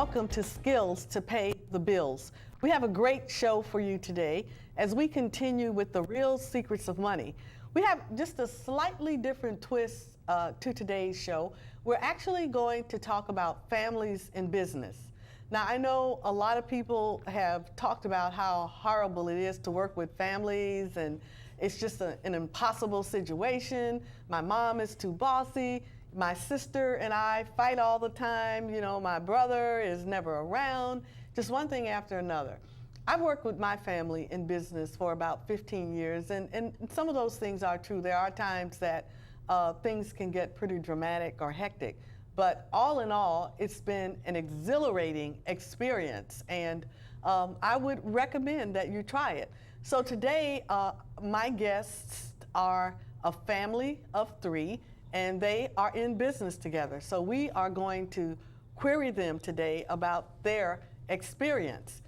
welcome to Skills to Pay the Bills. We have a great show for you today as we continue with the real secrets of money. We have just a slightly different twist to today's show. We're actually going to talk about families in business. Now, I know a lot of people have talked about how horrible it is to work with families, and it's just an impossible situation. My mom is too bossy. My sister and I fight all the time. You know, my brother is never around. Just one thing after another. I've worked with my family in business for about 15 years, and some of those things are true. There are times that things can get pretty dramatic or hectic. But all in all, it's been an exhilarating experience, and I would recommend that you try it. So today, my guests are a family of 3, and they are in business together. So we are going to query them today about their experiences.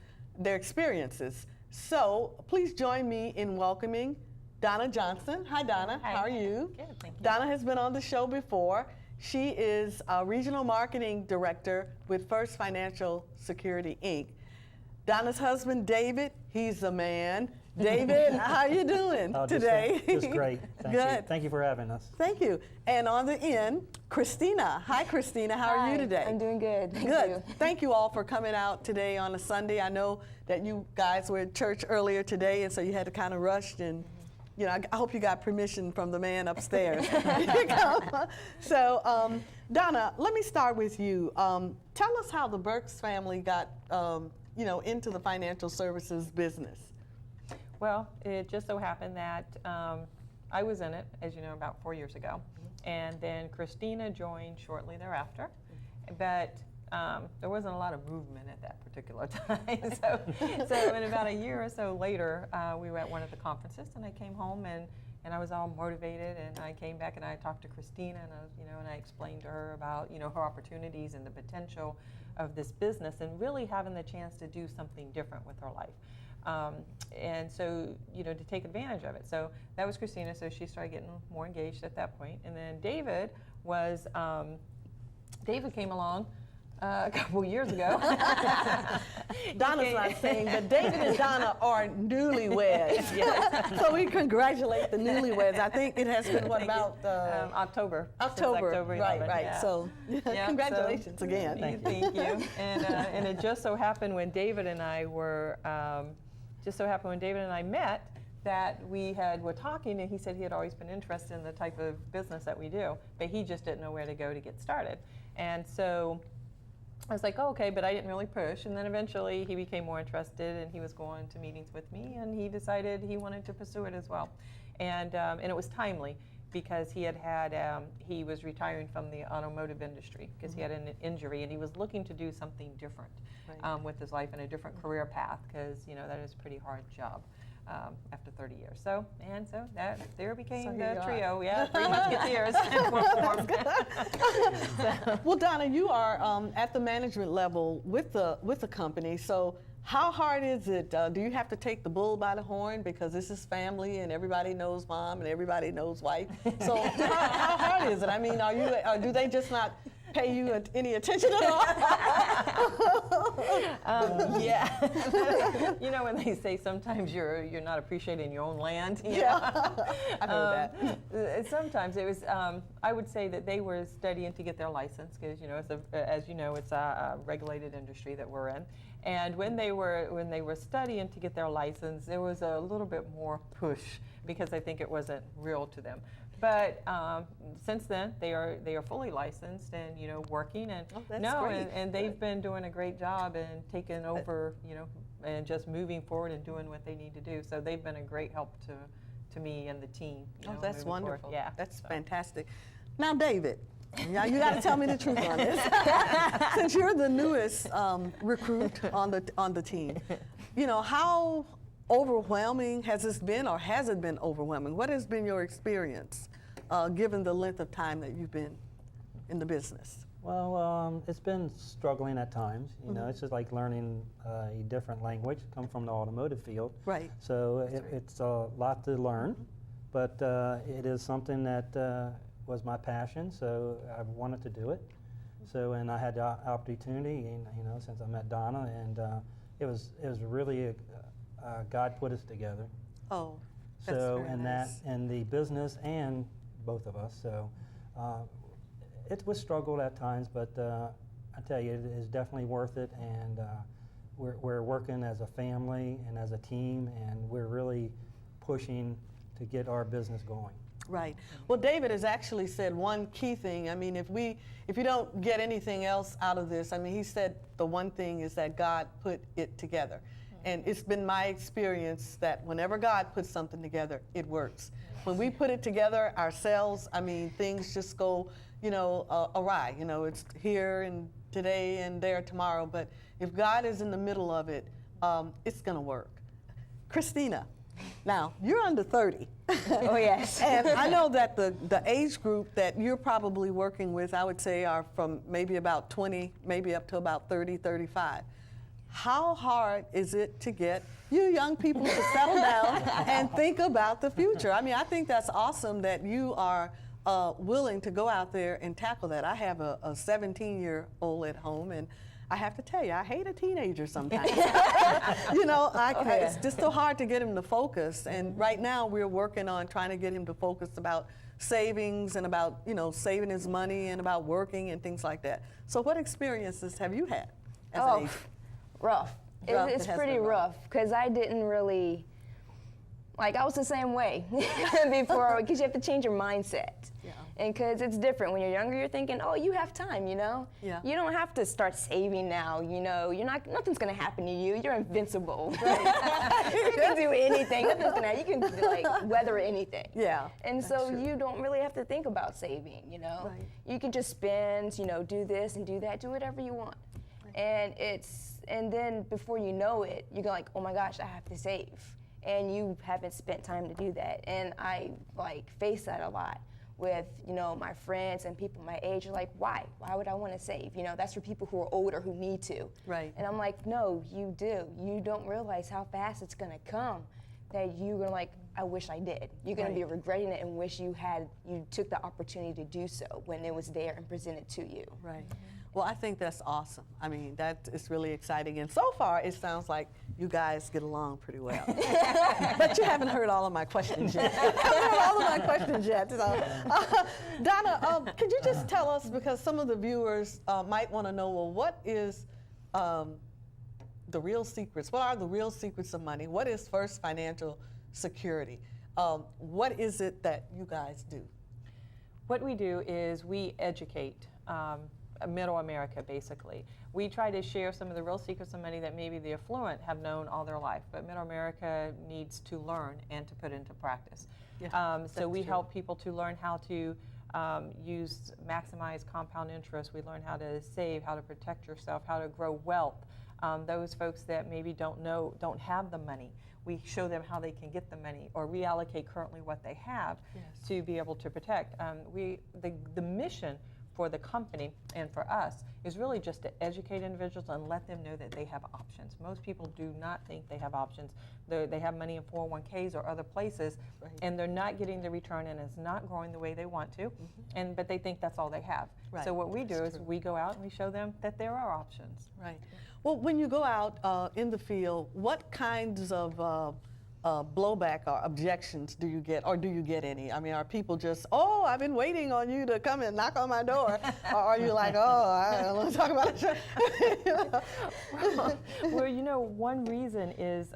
So please join me in welcoming Donna Johnson. Hi, Donna. Hi. How are you? Good, thank you. Donna has been on the show before. She is a regional marketing director with First Financial Security, Inc. Donna's husband, David, he's a man. David, how are you doing today? Just great. Thank Good. you. Thank you for having us. Thank you. And on the end, Christina. Hi, Christina. How are you today? I'm doing good. Thank Good. you. Thank you all for coming out today on a Sunday. I know that you guys were at church earlier today, and so you had to kind of rush, and you know, I hope you got permission from the man upstairs. So, Donna, let me start with you. Tell us how the Burkes family got, into the financial services business. Well, it just so happened that I was in it, as you know, about 4 years ago. And then Christina joined shortly thereafter. But there wasn't a lot of movement at that particular time. So in about a year or so later, we were at one of the conferences, and I came home and I was all motivated, and I came back and I talked to Christina, and I explained to her about her opportunities and the potential of this business, and really having the chance to do something different with her life. And so, to take advantage of it. So that was Christina, so she started getting more engaged at that point. And then David came along a couple years ago. Donna's not saying, but David and Donna are newlyweds. Yes. So we congratulate the newlyweds. I think it has been, about October. October, October 11th, right. yeah. So congratulations again. Thank you. And it just so happened when David and I met, that we were talking, and he said he had always been interested in the type of business that we do, but he just didn't know where to go to get started. And so I was like, oh, okay, but I didn't really push. And then eventually he became more interested, and he was going to meetings with me, and he decided he wanted to pursue it as well. And it was timely, because he was retiring from the automotive industry because he had an injury, and he was looking to do something different with his life and a different career path, because that is a pretty hard job after 30 years. So that there became the trio. Yeah, 3 musketeers formed. Well, Donna, you are at the management level with the company. So how hard is it? Do you have to take the bull by the horn, because this is family and everybody knows mom and everybody knows wife? So how hard is it? I mean, do they just not pay you any attention at all? Yeah. When they say sometimes you're not appreciating your own land. I heard that. Sometimes it was. I would say that they were studying to get their license, because it's a regulated industry that we're in. And when they were studying to get their license, there was a little bit more push, because I think it wasn't real to them. But since then, they are fully licensed and working, and and they've been doing a great job and taking over, and just moving forward and doing what they need to do. So they've been a great help to me and the team. That's wonderful. Forward. Yeah, that's fantastic. Now, David, now you got to tell me the truth on this. Since you're the newest recruit on the team, how overwhelming has this been, or has it been overwhelming? What has been your experience, given the length of time that you've been in the business? Well, it's been struggling at times. It's just like learning a different language. Come from the automotive field, right? So it's a lot to learn, but it is something that was my passion. So I wanted to do it. So, and I had the opportunity, and since I met Donna, and it was really God put us together. Oh, that's So, very and nice. that, and the business, and both of us. So, it was struggled at times, but I tell you, it is definitely worth it. And we're working as a family and as a team, and we're really pushing to get our business going. Right. Well, David has actually said one key thing. I mean, if you don't get anything else out of this, I mean, he said the one thing is that God put it together. And it's been my experience that whenever God puts something together, it works. When we put it together ourselves, I mean, things just go, awry. It's here and today and there tomorrow. But if God is in the middle of it, it's going to work. Christina, now, you're under 30. Oh, yes. And I know that the age group that you're probably working with, I would say, are from maybe about 20, maybe up to about 30, 35. How hard is it to get you young people to settle down and think about the future? I mean, I think that's awesome that you are willing to go out there and tackle that. I have a 17-year-old at home, and I have to tell you, I hate a teenager sometimes. It's just so hard to get him to focus. And right now we're working on trying to get him to focus about savings and about, saving his money and about working and things like that. So what experiences have you had as an agent? Rough. Rough. It's It has pretty been rough. rough because I didn't really, I was the same way before, because you have to change your mindset. Yeah. And because it's different. When you're younger, you're thinking, oh, you have time, Yeah. You don't have to start saving now, nothing's going to happen to you. You're invincible. You can do anything. Nothing's going to happen. You can, weather anything. Yeah. And that's so true. you don't really have to think about saving, Right. You can just spend, do this and do that, do whatever you want. Right. And then before you know it, you go like, oh my gosh, I have to save. And you haven't spent time to do that. And I face that a lot with, my friends and people my age are like, why? Why would I want to save? That's for people who are older who need to. Right. And I'm like, no, you do. You don't realize how fast it's going to come that you're going to I wish I did. You're going to be regretting it and wish you took the opportunity to do so when it was there and presented to you. Right. Well, I think that's awesome. I mean, that is really exciting. And so far, it sounds like you guys get along pretty well. But you haven't heard all of my questions yet. So, Donna, could you just tell us, because some of the viewers might want to know, well, what is the real secrets? What are the real secrets of money? What is First Financial Security? What is it that you guys do? What we do is we educate middle America, basically. We try to share some of the real secrets of money that maybe the affluent have known all their life, but middle America needs to learn and to put into practice. Yeah, so we true. help people to learn how to maximize compound interest. We learn how to save, how to protect yourself, how to grow wealth. Those folks that maybe don't have the money, we show them how they can get the money or reallocate currently what they have to be able to protect. The mission for the company and for us is really just to educate individuals and let them know that they have options. Most people do not think they have options. They have money in 401ks or other places, and they're not getting the return, and it's not growing the way they want to, but they think that's all they have. Right. So what we do That's is true. we go out and we show them that there are options. Right. Well, when you go out in the field, what kinds of blowback or objections do you get, or do you get any? I mean, are people just, oh, I've been waiting on you to come and knock on my door, or are you like, oh, I don't want to talk about it? Well, one reason is,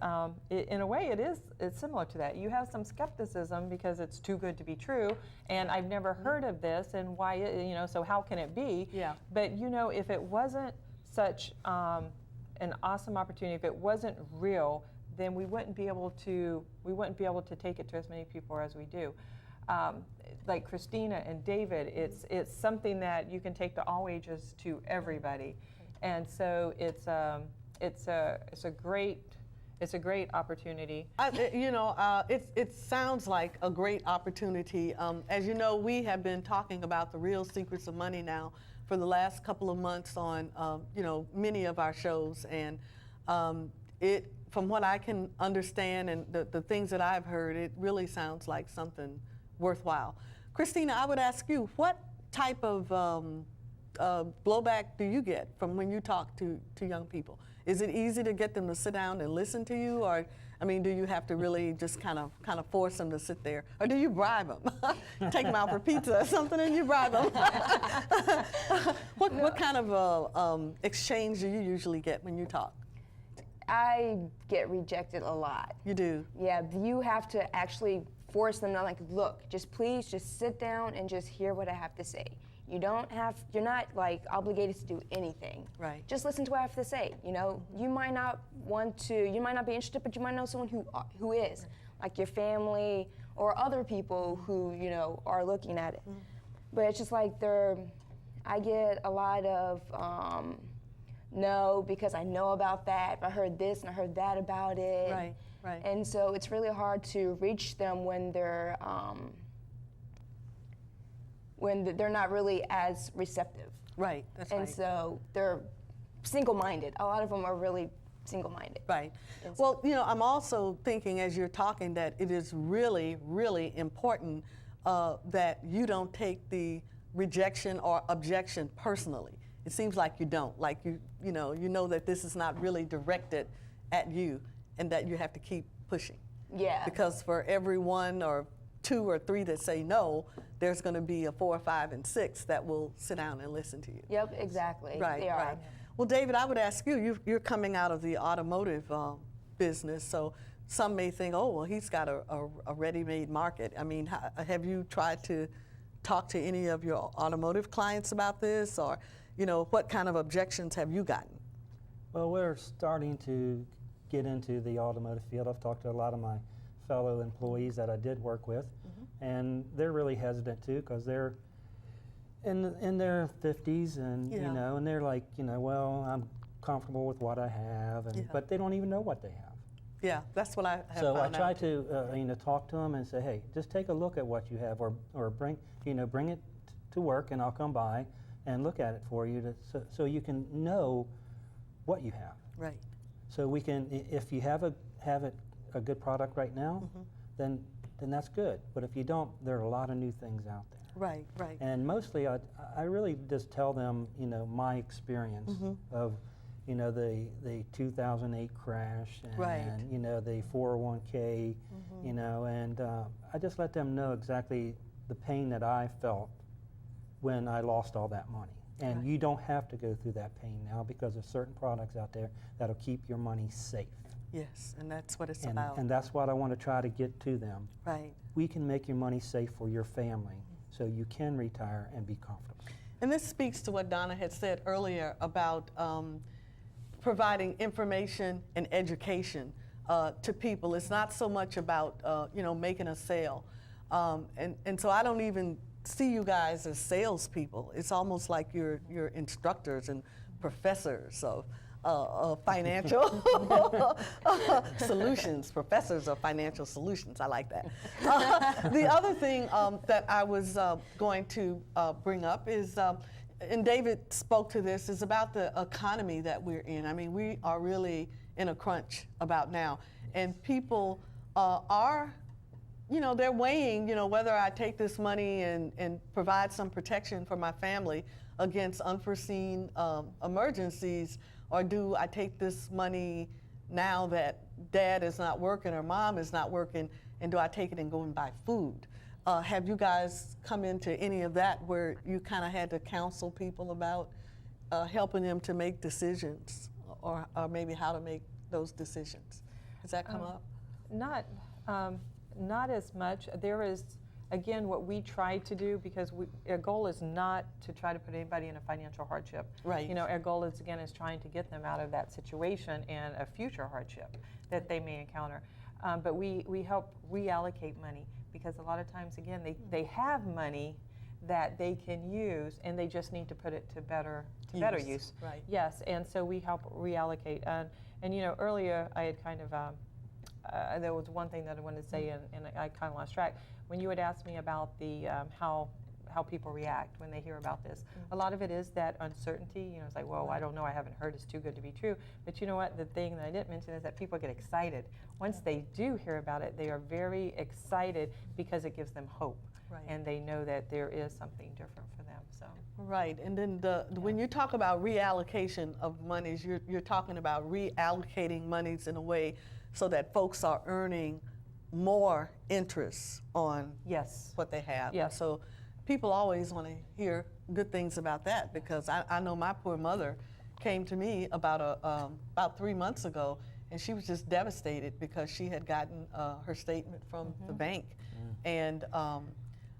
in a way, it's similar to that. You have some skepticism because it's too good to be true, and I've never heard of this, and why, so how can it be? Yeah. But, if it wasn't such an awesome opportunity, if it wasn't real, then we wouldn't be able to take it to as many people as we do. Like Christina and David, it's something that you can take to all ages to everybody, and so it's a great opportunity. It sounds like a great opportunity. As you know, we have been talking about the real secrets of money now for the last couple of months on many of our shows, and from what I can understand and the things that I've heard, it really sounds like something worthwhile. Christina, I would ask you, what type of blowback do you get from when you talk to young people? Is it easy to get them to sit down and listen to you, or I mean, do you have to really just kind of force them to sit there, or do you bribe them? Take them out for pizza or something, and you bribe them. What kind of exchange do you usually get when you talk? I get rejected a lot. You do? Yeah, you have to actually force them to, like, look, please just sit down and just hear what I have to say. You're not like obligated to do anything. Right. Just listen to what I have to say. You know, you might not be interested, but you might know someone who is, like your family or other people who, you know, are looking at it. But it's just like I get a lot of, no, because I know about that. I heard this and I heard that about it. Right, right. And so it's really hard to reach them when they're not really as receptive. Right, that's And right. so they're single-minded. A lot of them are really single-minded. Right. And Well, you know, I'm also thinking as you're talking that it is really, really important that you don't take the rejection or objection personally. It seems like you don't. Like you know that this is not really directed at you, and that you have to keep pushing. Yeah. Because for every one or two or three that say no, there's going to be a 4, 5, and 6 that will sit down and listen to you. Yep, exactly. Right, They are. right. Well, David, I would ask you, you're coming out of the automotive business, so some may think, oh, well, he's got a ready-made market. I mean, have you tried to talk to any of your automotive clients about this, or, you know, what kind of objections have you gotten? Well, we're starting to get into the automotive field. I've talked to a lot of my fellow employees that I did work with, and they're really hesitant too, because they're in their 50s, and Yeah. you know, and they're like, you know, well, I'm comfortable with what I have, and Yeah. but they don't even know what they have. Yeah, that's what I have So I found try out. to talk to them and say, hey, just take a look at what you have, or bring it to work, and I'll come by and look at it for you, so you can know what you have. Right. So we can, if you have a good product right now, then that's good. But if you don't, there are a lot of new things out there. Right, right. And mostly, I really just tell them, you know, my experience of, you know, the 2008 crash, and Right. you know, the 401k, you know, and I just let them know exactly the pain that I felt when I lost all that money. And Right. you don't have to go through that pain now, because there's certain products out there that'll keep your money safe. Yes, and that's what it's And, about. and that's what I want to try to get to them. Right. We can make your money safe for your family, so you can retire and be comfortable. And this speaks to what Donna had said earlier about providing information and education to people. It's not so much about you know, making a sale, and so I don't even see you guys as salespeople. It's almost like you're instructors and professors of financial solutions, professors of financial solutions. I like that. The other thing that I was going to bring up is, and David spoke to this, is about the economy that we're in. I mean, we are really in a crunch about now, and people are, you know, they're weighing, you know, whether I take this money and provide some protection for my family against unforeseen emergencies, or do I take this money now that dad is not working or mom is not working, and do I take it and go and buy food? Have you guys come into any of that where you kind of had to counsel people about helping them to make decisions, or maybe how to make those decisions? Has that come up? Not as much. There is, again, what we try to do, because our goal is not to try to put anybody in a financial hardship. Right. You know, our goal is, again, is trying to get them out of that situation and a future hardship that they may encounter. But we help reallocate money, because a lot of times, again, they have money that they can use, and they just need to put it to better use. Right. Yes, and so we help reallocate. And you know, earlier I had kind of, there was one thing that I wanted to say, and I kind of lost track. When you had asked me about the how people react when they hear about this, a lot of it is that uncertainty. You know, it's like, whoa, I don't know, I haven't heard, it's too good to be true. But you know what? The thing that I didn't mention is that people get excited. Once they do hear about it, they are very excited, because it gives them hope. Right. And they know that there is something different for them. So. Right, and then when you talk about reallocation of monies, you're talking about reallocating monies in a way so that folks are earning more interest on Yes. what they have. Yes. So people always want to hear good things about that, because I know my poor mother came to me about 3 months ago, and she was just devastated because she had gotten her statement from the bank, and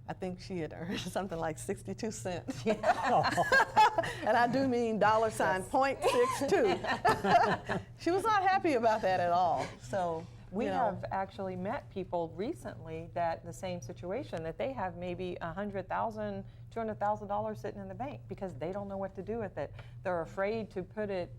I think she had earned something like 62 cents. And I do mean $.62. She was not happy about that at all. So we have actually met people recently that the same situation, that they have maybe $100,000, $200,000 sitting in the bank because they don't know what to do with it. They're afraid to put it,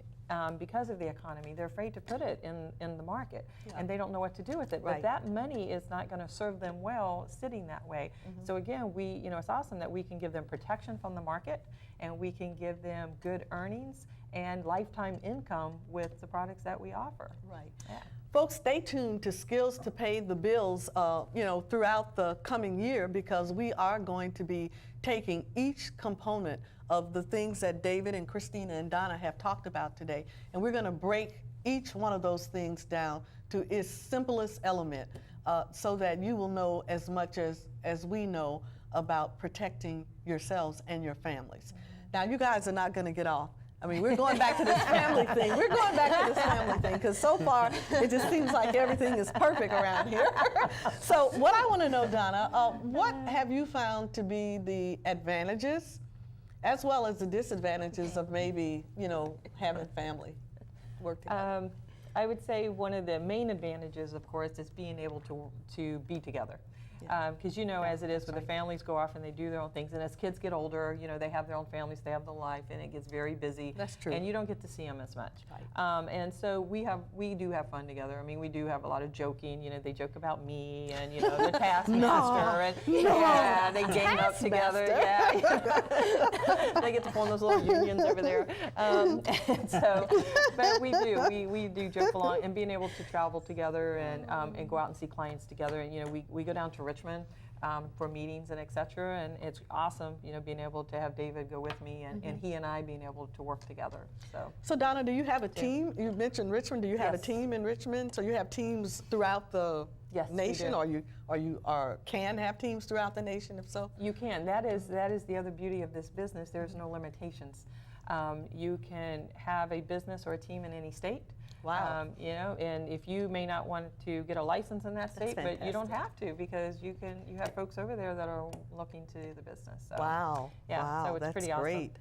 because of the economy, they're afraid to put it in the market, and they don't know what to do with it. Right. But that money is not going to serve them well sitting that way. So again, it's awesome that we can give them protection from the market, and we can give them good earnings and lifetime income with the products that we offer. Right. Yeah. Folks, stay tuned to Skills to Pay the Bills, throughout the coming year, because we are going to be taking each component of the things that David and Christina and Donna have talked about today, and we're going to break each one of those things down to its simplest element, so that you will know as much as we know about protecting yourselves and your families. Now, you guys are not going to get off. I mean, we're going back to this family thing. We're going back to this family thing, because so far it just seems like everything is perfect around here. So what I want to know, Donna, what have you found to be the advantages as well as the disadvantages of maybe, having family work together? I would say one of the main advantages, of course, is being able to be together. Because as it is with the families go off and they do their own things, and as kids get older, they have their own families, they have their life, and it gets very busy. That's true. And you don't get to see them as much. Right. And so we do have fun together. I mean, we do have a lot of joking. They joke about me and the taskmaster, and they gang up together. Yeah, they get to form those little unions over there. And so, but we do joke along, and being able to travel together and go out and see clients together, and we go down to Richmond for meetings and etc. And it's awesome, being able to have David go with me, and he and I being able to work together. So Donna, do you have a team? You mentioned Richmond. Do you have a Yes. team in Richmond? So you have teams throughout the Yes, we nation, do. or you can have teams throughout the nation? If so, You can. That is the other beauty of this business. There's no limitations. You can have a business or a team in any state. Wow. And if you may not want to get a license in that state, but you don't fantastic. have to, because you have folks over there that are looking to do the business. So, wow. Yeah, Wow, so it's that's pretty awesome. great.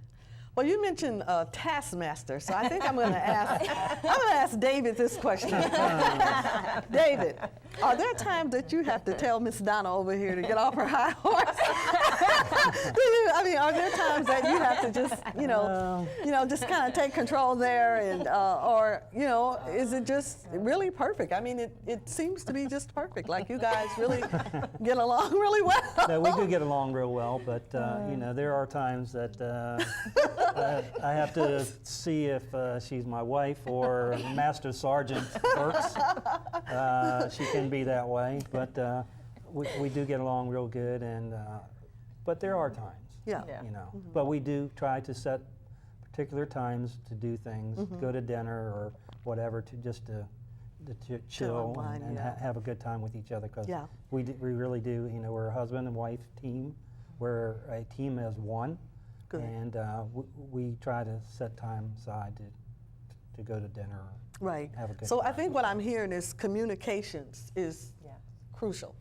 Well, you mentioned taskmaster, so I think I'm going to ask David this question. David, are there times that you have to tell Miss Donna over here to get off her high horse? Are there times that you have to just, just kind of take control there, and or is it just really perfect? I mean, it seems to be just perfect. Like you guys really get along really well. No, we do get along real well, but there are times that I have to see if she's my wife or Master Sergeant Burkes. She can be that way, but we do get along real good, and but there are times. Yeah. But we do try to set particular times to do things, go to dinner or whatever, to chill unwind, and have a good time with each other, because Yeah. we really do. We're a husband and wife team. We're a team as one. Good. And we try to set time aside to go to dinner. Right. Have a good So I time. think what I'm hearing is communications is Yeah. crucial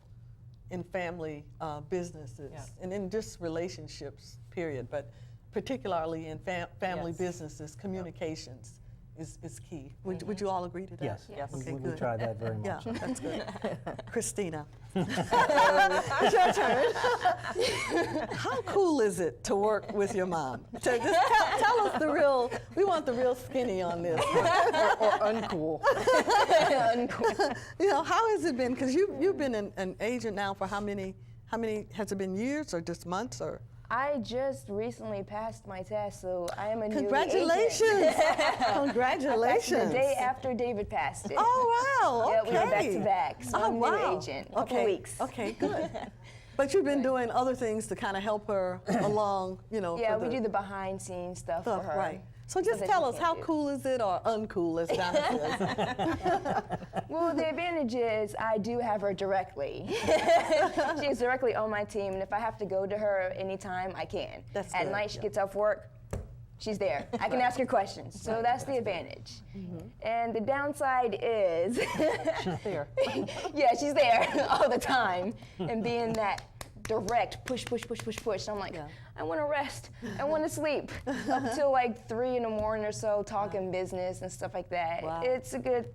in family businesses, Yeah. and in just relationships, period. But particularly in family Yes. businesses, communications is key. Would you all agree to that? Yes. Yes. Okay, we good. try that very Yeah, much. that's good. Christina, it's your turn. How cool is it to work with your mom? So just tell us we want the real skinny on this, or uncool. Uncool. How has it been? Because you've been an agent now for how many, has it been years or just months or? I just recently passed my test, so I am a new agent. Congratulations! Congratulations! The day after David passed it. Oh wow! Okay. Yeah, we were back to back, so I'm wow. new agent. Couple weeks. Okay, good. But you've been doing other things to kind of help her along, you know. Yeah, for we the do the behind scenes stuff for her. right. So just that tell she us, can't how do. cool is it, or uncool, as Donna says? Well, the advantage is I do have her directly. She's directly on my team, and if I have to go to her anytime, I can. That's At good, night, she gets off work, she's there. I can ask her questions, so that's the advantage. And the downside is, She's there. yeah, she's there all the time, and being that direct push. I'm like, Yeah. I want to rest. I want to sleep. Up till like 3 in the morning or so, talking business and stuff like that. Wow. It's a good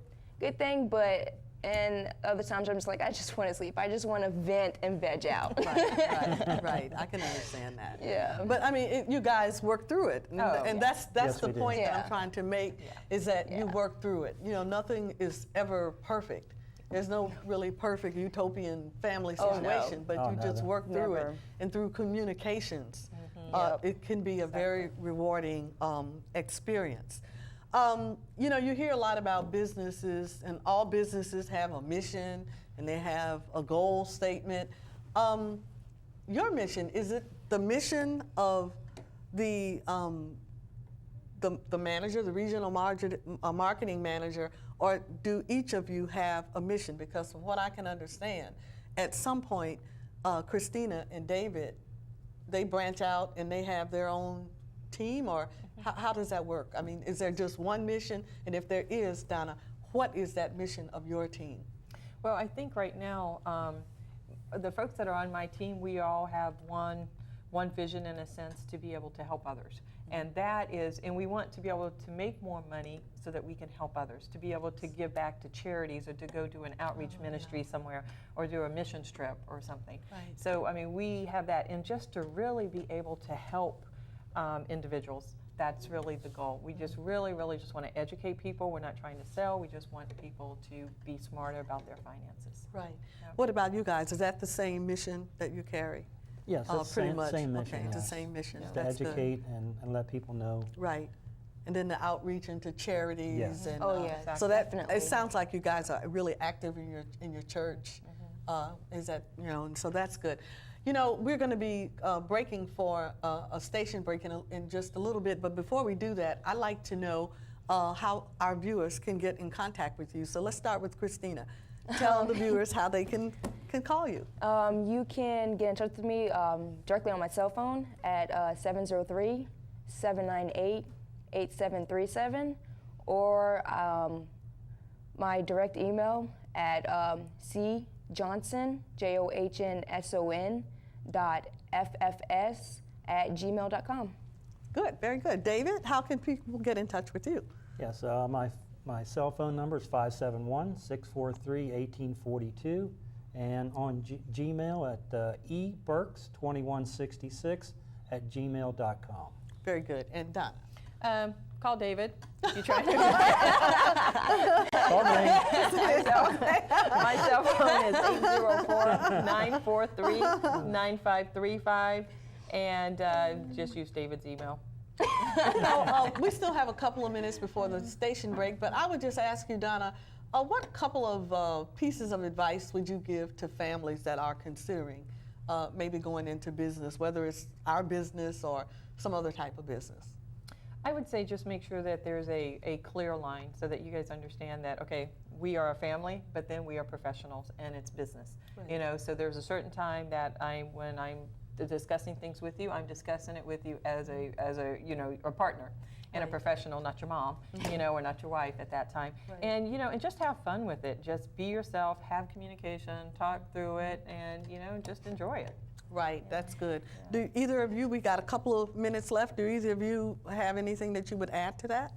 thing, but and other times I'm just like, I just want to sleep. I just want to vent and veg out. Right. I can understand that. Yeah. But I mean, you guys work through it, and, Oh, and yeah. that's Yes, the we do. point that Yeah. I'm trying to make, is that you work through it. You know, nothing is ever perfect. There's no really perfect utopian family Oh, no. situation, but Oh, you no, just no. work through it, Never. and through communications, Yep. it can be a very rewarding experience. You know, you hear a lot about businesses, and all businesses have a mission and they have a goal statement. Your mission, is it the mission of the manager, the regional marketing manager, or do each of you have a mission? Because from what I can understand, at some point, Christina and David, they branch out and they have their own team, or how does that work? I mean, is there just one mission? And if there is, Donna, what is that mission of your team? Well, I think right now, the folks that are on my team, we all have one vision, in a sense, to be able to help others. And that is, and we want to be able to make more money so that we can help others, to be able to give back to charities, or to go do an outreach ministry somewhere, or do a mission trip or something. Right. So, I mean, we have that, and just to really be able to help individuals, that's really the goal. We just really just want to educate people. We're not trying to sell. We just want people to be smarter about their finances. Right. Yeah. What about you guys? Is that the same mission that you carry? Yes, it's Pretty same, much. same mission. Okay, it's the yes. same mission. To That's good. educate and let people know. Right. And then the outreach into charities. Yes. And, Oh, yeah, So that definitely. it sounds like you guys are really active in your church. Is that, you know? And so that's good. You know, we're going to be breaking for a station break in just a little bit. But before we do that, I'd like to know how our viewers can get in contact with you. So let's start with Christina. Tell the viewers how they can call you. You can get in touch with me directly on my cell phone at 703-798-8737, or my direct email at cjohnson, JOHNSON, .ffs@gmail.com. Good, very good. David, how can people get in touch with you? Yes, my cell phone number is 571-643-1842, and on Gmail at eburkes2166@gmail.com. Very good. And Donna? Call David if you try to. Call me. My cell phone is 804-943-9535, and just use David's email. So, we still have a couple of minutes before the station break, but I would just ask you, Donna, what couple of pieces of advice would you give to families that are considering maybe going into business, whether it's our business or some other type of business? I would say just make sure that there's a clear line, so that you guys understand that, okay, we are a family, but then we are professionals, and it's business. Right. You know, so there's a certain time that when I'm discussing things with you, I'm discussing it with you as a you know, a partner and a professional, not your mom, you know, or not your wife at that time. Right. And you know, and just have fun with it. Just be yourself, have communication, talk through it, and you know, just enjoy it. Right, that's good. Do either of you, we got a couple of minutes left, do either of you have anything that you would add to that?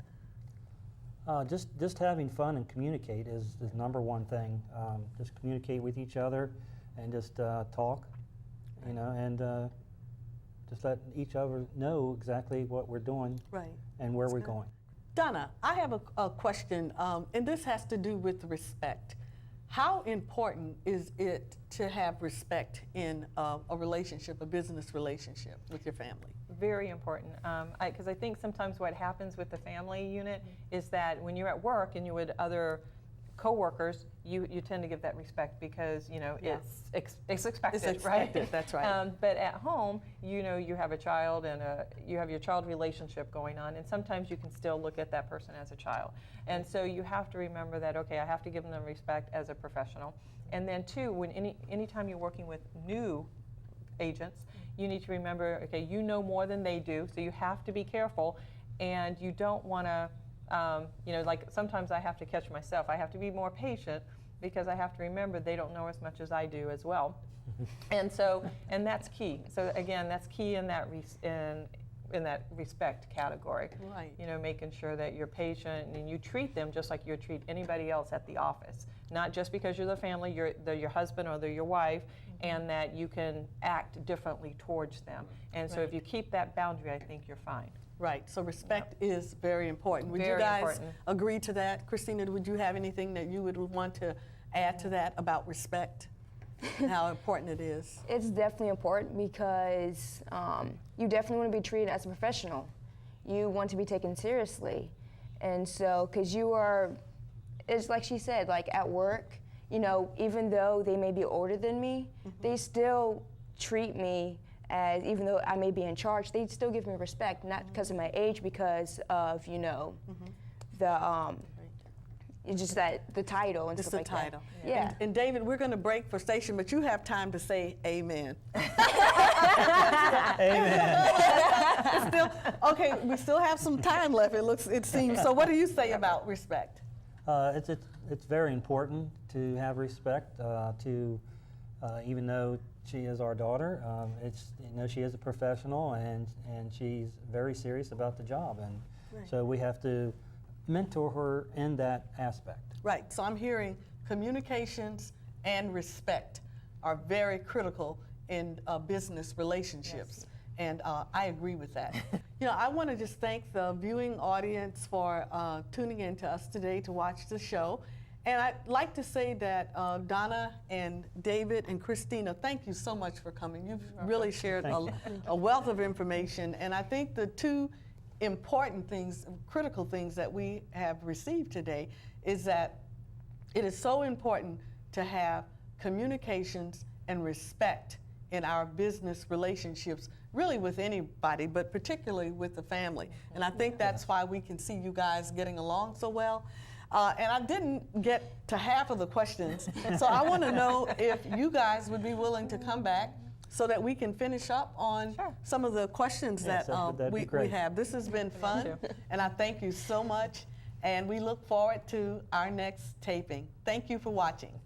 Just having fun and communicate is number one thing. Just communicate with each other and just talk, you know, and just let each other know exactly what we're doing Right. and where That's we're good. going. Donna, I have a question, and this has to do with respect. How important is it to have respect in a relationship, a business relationship with your family? Very important, because I think sometimes what happens with the family unit is that when you're at work and you're with other coworkers, you tend to give that respect because Yeah. it's expected, It's right? expected, that's right. But at home, you have a child and you have your child relationship going on, and sometimes you can still look at that person as a child. And so you have to remember that, okay, I have to give them respect as a professional. And then two, when anytime you're working with new agents, you need to remember, okay, you know more than they do, so you have to be careful, and you don't want to, like sometimes I have to catch myself. I have to be more patient because I have to remember they don't know as much as I do as well. And that's key. So again, that's key in that in that respect category. Right. Making sure that you're patient and you treat them just like you would treat anybody else at the office. Not just because you're the family, they're your husband or they're your wife, and that you can act differently towards them. And so if you keep that boundary, I think you're fine. Right, so respect is very important. Would you Very guys important. agree to that? Christina, would you have anything that you would want to add to that about respect? How important it is? It's definitely important because you definitely want to be treated as a professional. You want to be taken seriously. And so, because it's like she said, like at work, even though they may be older than me, they still treat me as, even though I may be in charge, they still give me respect, not because of my age, because of, the, it's just that the title and Just stuff the like title. that. Yeah. And David, we're going to break for station, but you have time to say amen. Amen. Okay, we still have some time left, it seems. So what do you say about respect? It's very important to have respect, even though she is our daughter, she is a professional and she's very serious about the job. And so we have to mentor her in that aspect. Right, so I'm hearing communications and respect are very critical in business relationships. Yes. And I agree with that. I want to just thank the viewing audience for tuning in to us today to watch the show. And I'd like to say that Donna and David and Christina, thank you so much for coming. You've really shared a wealth of information. And I think the two important things, critical things that we have received today is that it is so important to have communications and respect in our business relationships, really with anybody, but particularly with the family. And I think that's why we can see you guys getting along so well. And I didn't get to half of the questions, so I want to know if you guys would be willing to come back so that we can finish up on some of the questions that we have. This has been fun, and I thank you so much, and we look forward to our next taping. Thank you for watching.